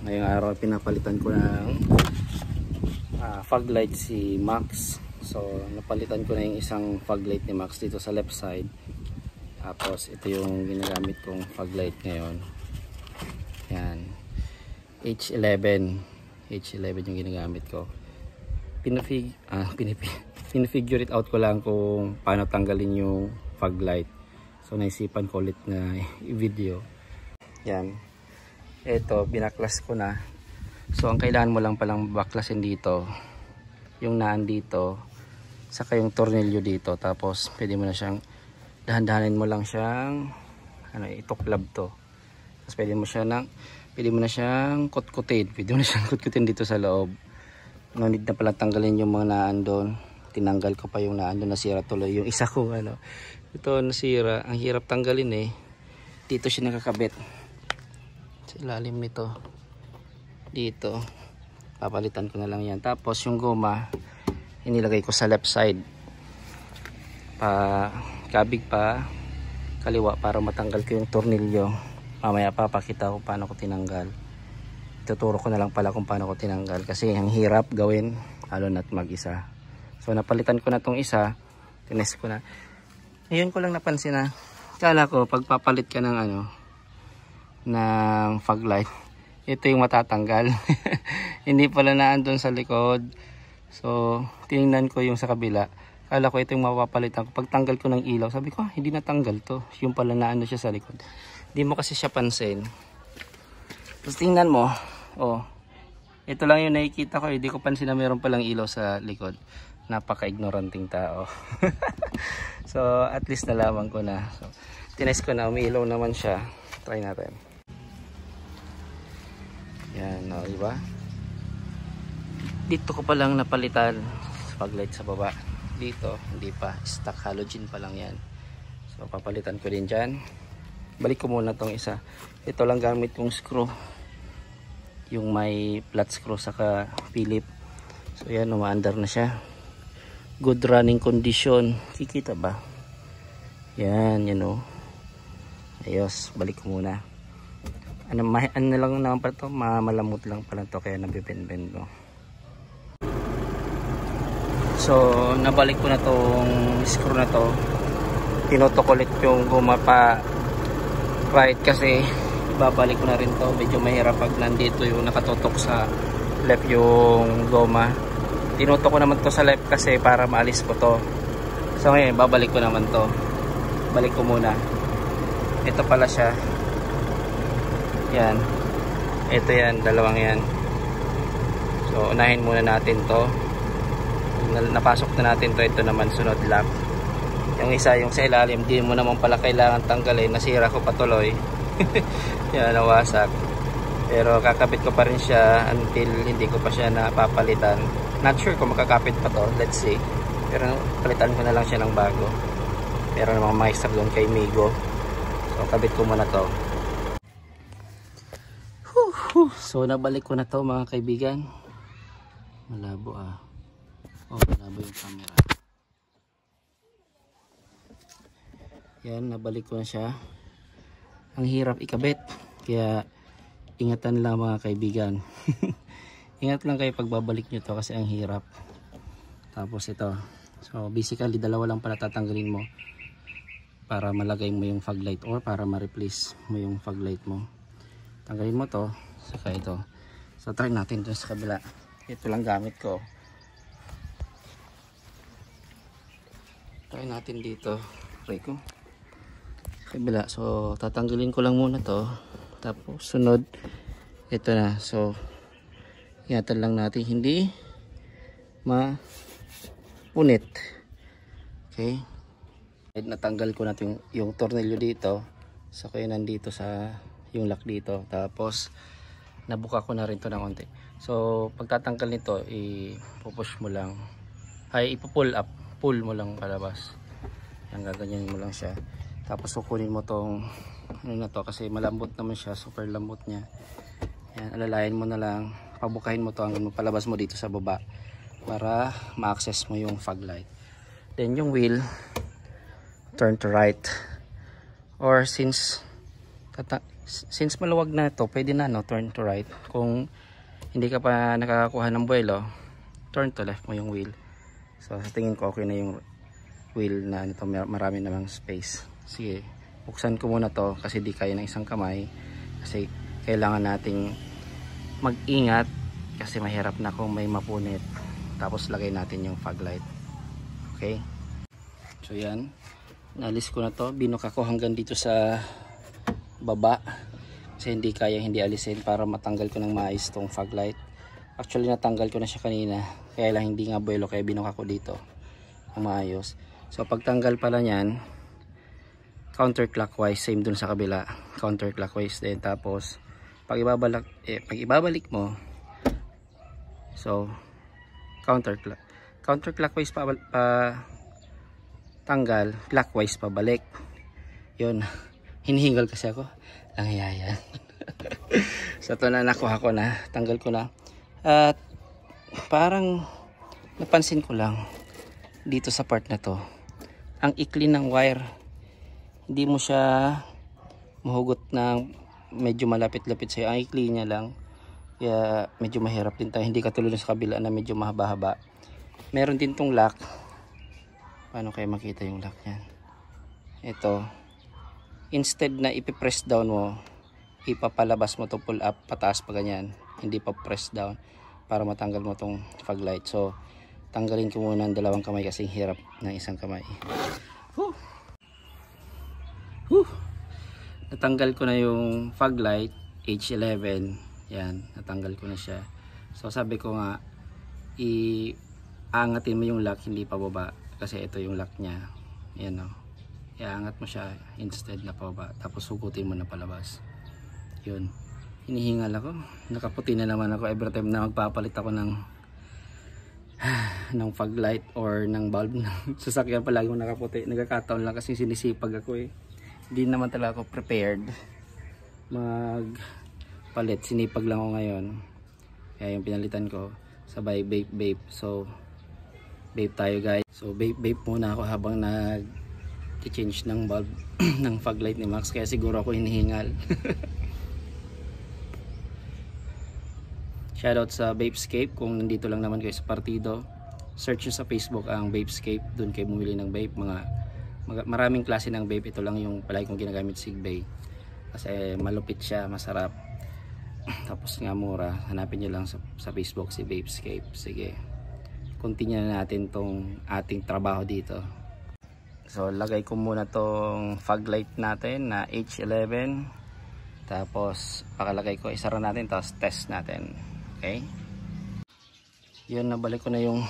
Ngayong araw pinapalitan ko ng fog light si Max. So napalitan ko na yung isang fog light ni Max dito sa left side. Tapos ito yung ginagamit kong fog light ngayon. Yan. H11 yung ginagamit ko. Pinifigure it out ko lang kung paano tanggalin yung fog light. So naisipan ko ulit na i-video. Yan. Ito, binaklas ko na. So ang kailangan mo lang palang baklasin dito, yung naan dito, saka yung tornilyo dito. Tapos pwede mo na siyang dahan-dahanin mo lang siyang ituklab to. Tapos pwede mo na siyang kutkutin. Pwede mo na siyang kutkutin dito sa loob. No need na pala tanggalin yung mga naan doon. Tinanggal ko pa yung naan doon, nasira tuloy yung isa ko ito nasira. Ang hirap tanggalin eh. Dito siya nakakabit. Sa ilalim nito. Dito. Papalitan ko na lang yan. Tapos yung goma inilagay ko sa left side. Kabig pa kaliwa para matanggal ko yung tornilyo. Mamaya papakita ko paano ko tinanggal. Tuturo ko na lang pala kung paano ko tinanggal kasi ang hirap gawin lalo na't mag-isa. So napalitan ko na tong isa, tinest ko na. Ngayon ko lang napansin na kala ko pagpapalit ka ng ng fog light, ito yung matatanggal. Hindi pala naandun sa likod. So tinignan ko yung sa kabila, kala ko ito yung mapapalitan ko. Pagtanggal ko ng ilaw, sabi ko hindi natanggal to, yung pala naandun siya sa likod. Hindi mo kasi siya pansin. Tapos tingnan mo, ito lang yung nakikita ko, hindi ko pansin na meron palang ilaw sa likod. Napaka-ignoranting tao. So at least nalaman ko na. So tinest ko na, umiilaw naman siya. Try natin. Yan, diba? Dito ko palang napalitan fog light sa baba. Dito, hindi pa. Stock halogen pa lang yan. So papalitan ko din dyan. Balik ko muna tong isa. Ito lang gamit kong screw, yung may flat screw saka Philip. So yan, umaandar na siya. Good running condition. Kikita ba? Yan, ayos, balik ko muna. Ano lang naman pa ito, malamot lang pala ito, kaya nabibend-bend ko. So nabalik ko na tong screw na to. Tinutok ulit yung guma pa right kasi babalik ko na rin to. Medyo mahirap pag nandito yung nakatutok sa left yung goma. Tinutok ko naman to sa left kasi para maalis ko to. So ngayon babalik ko naman to. Balik ko muna. Ito pala siya. Yan. Ito yan, dalawang yan. So unahin muna natin to. Napasok na natin to. Ito naman sunod lap. Yung isa, yung sa ilalim, di mo naman pala kailangan tanggalin. Nasira ko patuloy. Yan, nawasak. Pero kakabit ko pa rin siya until hindi ko pa siya napapalitan. Not sure kung makakapit pa to. Let's see. Pero palitan ko na lang siya ng bago. Meron namang maestra doon kay Migo. So kabit ko muna to. So nabalik ko na to mga kaibigan. Malabo malabo yung camera. Yan, nabalik ko na siya. Ang hirap ikabit, kaya ingatan lang mga kaibigan. Ingat lang kayo pagbabalik nyo to kasi ang hirap. Tapos ito, so basically dalawa lang pala tatanggalin mo para malagay mo yung fog light or para ma-replace mo yung fog light mo. Tanggalin mo to, saka ito. So try natin dun sa kabila. Ito lang gamit ko. Try natin dito. Try ko kabila. So tatanggalin ko lang muna to, tapos sunod ito na. So ingatan lang natin hindi mapunit. Okay, natanggal ko natin yung tornilyo dito. So kaya nandito sa yung lock dito, tapos nabuka ko na rin to ng konti. So pagtatanggal nito, ipupush mo lang, ipupull up, pull mo lang palabas. Ang gaganyan mo lang siya. Tapos kukunin mo tong na to kasi malambot naman siya, super lambot niya. Yan, alalayan mo na lang, pabukahin mo to hanggang palabas mo dito sa baba para ma-access mo yung fog light. Then yung wheel, turn to right, or since Since maluwag na ito, pwede na no, turn to right. Kung hindi ka pa nakakakuha ng buwelo, turn to left mo yung wheel. So sa tingin ko okay na yung wheel na nito, marami namang space. Sige, buksan ko muna to kasi di kaya ng isang kamay. Kasi kailangan nating mag-ingat kasi mahirap na kung may mapunit. Tapos lagay natin yung fog light. Okay? So yan, nalis ko na to. Binuka ko hanggang dito sa baba kasi hindi kaya hindi alisin para matanggal ko ng maayos tong fog light. Actually natanggal ko na siya kanina kaya lang hindi nga buwelo kaya binuka ko dito ng maayos. So pagtanggal pala niyan counterclockwise, same dun sa kabila, counterclockwise din. Tapos pag ibabalik mo, so counterclockwise pa tanggal, clockwise pabalik. Yun, hinihingal kasi ako, nangyayaya. So ito na, nakuha ko na, tanggal ko na. At parang napansin ko lang dito sa part na to, ang ikli ng wire, hindi mo siya mahugot ng medyo malapit-lapit sa'yo. Ang ikli niya lang, kaya medyo mahirap din tayo, hindi katulad sa kabila na medyo mahaba-haba. Meron din tong lock. Paano kayo makita yung lock niyan? Ito, instead na ipipress down mo, ipapalabas mo to, pull up pataas pa ganyan, hindi pa press down para matanggal mo tong fog light. So tanggalin ko muna ang dalawang kamay kasi hirap ng isang kamay. Natanggal ko na yung fog light H11. Yan, natanggal ko na siya. So sabi ko nga, iangatin mo yung lock, hindi pa baba kasi ito yung lock niya. Yan o, iangat mo siya instead na pababa, tapos hugutin mo na palabas. Yun, hinihingal ako, nakaputi na naman ako every time na magpapalit ako ng fog light or ng bulb ng sasakyan. Palagi ko nakaputi, nagkakataon lang kasi sinisipag ako eh, hindi naman talaga ako prepared magpalit, sinipag lang ako ngayon kaya yung pinalitan ko sabay vape. So vape tayo guys, so vape muna ako habang nag-change ng bulb ng fog light ni Max, kaya siguro ako hinihingal. Shoutout sa Vapescape, kung nandito lang naman kayo sa partido, search nyo sa Facebook ang Vapescape, dun kayo bumili ng vape. Maraming klase ng vape, ito lang yung palagi kong ginagamit, Sigbay, kasi malupit siya, masarap, tapos nga mura. Hanapin nyo lang sa Facebook si Vapescape. Sige, continue na natin tong ating trabaho dito. So lagay ko muna tong fog light natin na H11, tapos pakalagay ko, isara natin, tapos test natin. Okay, yun, nabalik ko na yung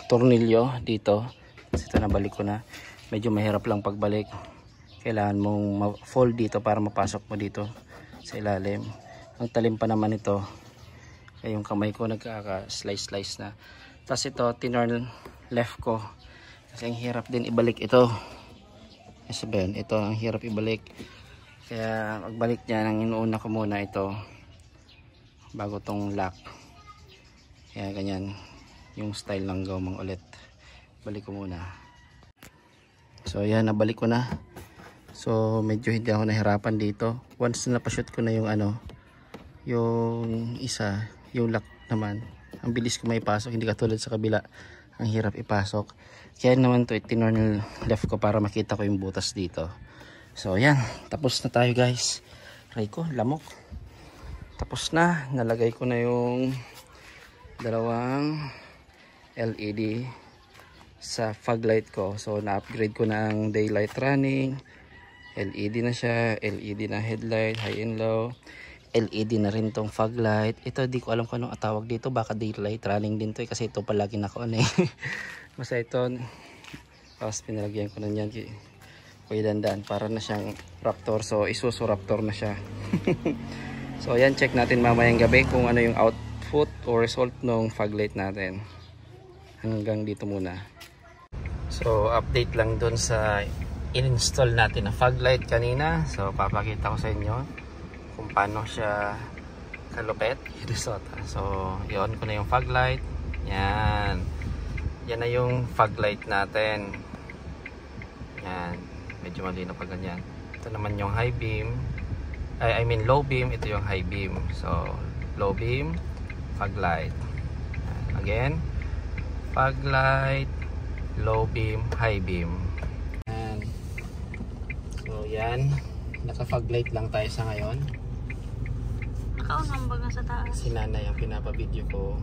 tornilyo dito kasi ito nabalik ko na. Medyo mahirap lang pagbalik, kailangan mong fold dito para mapasok mo dito sa ilalim. Ang talim pa naman ito kaya yung kamay ko nagkaka-slice na. Tapos ito tinurn left ko kasi ang hirap din ibalik ito. Sabihin, ito ang hirap ibalik, kaya magbalik niya, nang inuuna ko muna ito bago tong lock. Kaya ganyan yung style ng gawang ulit, balik ko muna. So yan, nabalik ko na. So medyo hindi ako nahirapan dito once na napashoot ko na yung yung isa, yung lock naman, ang bilis ko maipasok, hindi katulad sa kabila, ang hirap ipasok. Kaya naman to tinurn left ko para makita ko yung butas dito. So yan, tapos na tayo guys. Aray ko, lamok. Tapos na, nalagay ko na yung dalawang LED sa fog light ko. So na-upgrade ko na ang daylight running, LED na siya, LED na headlight, high and low, LED na rin tong fog light. Ito di ko alam kung anong tawag dito, baka daylight running din to kasi ito palagi naka-on eh. Basta ito, tapos pinalagyan ko na yan Kuya Dandan, para na siyang Raptor. So Isuzu Raptor na siya. So yan, check natin mamayang gabi kung ano yung output o result ng fog light natin. Hanggang dito muna. So update lang dun sa in-install natin na fog light kanina. So papakita ko sa inyo kung paano siya kalupet. So yun ko na yung fog light. Yan na yung fog light natin. Yan, medyo malinaw pa ganyan. Ito naman yung high beam. I mean low beam, ito yung high beam. So low beam, fog light. Again, fog light, low beam, high beam. Yan. So yan, naka fog light lang tayo sa ngayon. Nakaunang baga sa taas. Si nanay ang pinapa-video ko.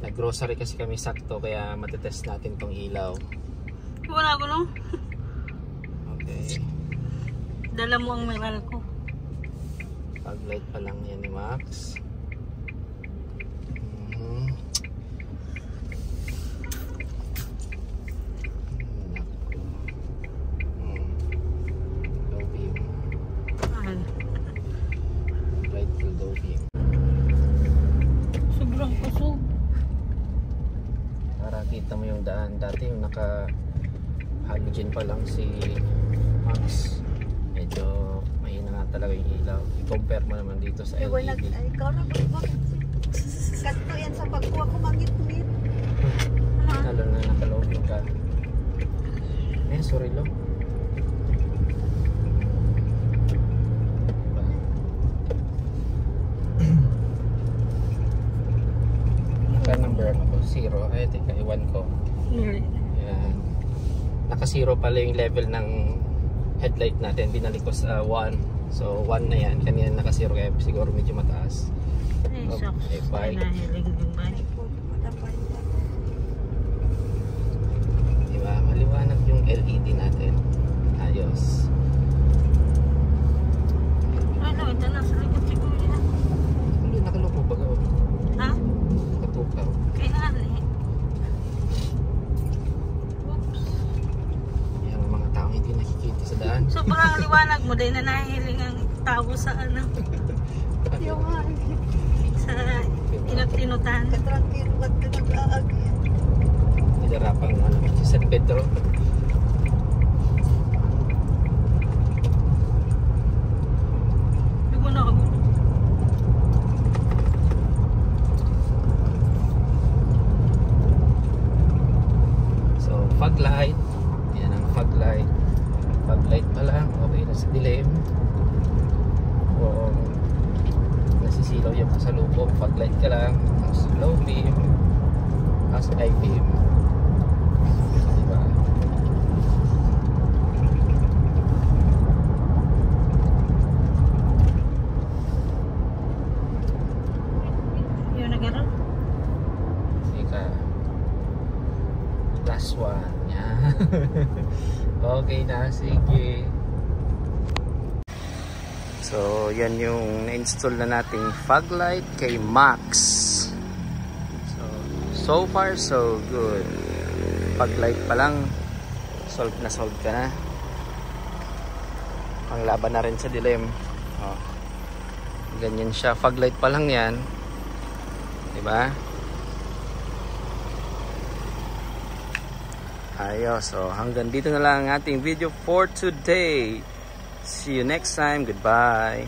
Nag-grocery kasi kami sakto, kaya matetest natin tong ilaw. Wala ko no? Okay. Dala mo ang meral ko. Fog light pa lang yan ni Max. Low beam. Light to low beam. Sobrang kusog. Para kita mo yung daan. Dati yung naka halogen pa lang si Max. Medyo mahina nga talaga yung ilaw. I-compare mo naman dito sa LED. Ikaw na ba? Kato yan sa pagkuha ko mangit-ngit. Lalo na nakaloob ka. Sorry lo. Naka number ako 0. Ay teka, iwan ko. Yan. Naka 0 pala yung level ng headlight natin. Binalik ko sa 1. So 1 na yan. Kanina naka 0 kaya siguro medyo mataas. Ay, shucks. Okay, bye. Nahilig yung bike. Diba? Maliwanag yung LED natin. Ayos. Ano, ito na sa likod siguro na. Hindi, nakaloko ba? Ha? Nakatukaw. Kailangan eh. Oops. Yung mga tao hindi nakikita sa daan. Sobrang liwanag mo din na nahihiling ang tao sa ano. Yung nga, Sa inot-inutan. katrangkilo at nag-aag. Nidarapang ano, si San Pedro. Hindi mo na ako. So, fog light. Yan ang fog light. Fog light pa lang. Okay na sa dilim. Oo. Nasisilaw yung kasalubong. Fog light ka lang. Tapos low beam. Tapos high beam. Diba? Yun na gano'n. Ika. Last one. Yan. Okay na. Sige. So, yan yung na-install na nating fog light kay Max. So far, so good. Fog light pa lang, solve ka na. Ang laban na rin sa dilim. Oh. Ganyan siya. Fog light pa lang yan. Diba? Ayos. So, hanggang dito na lang ang ating video for today. See you next time. Goodbye.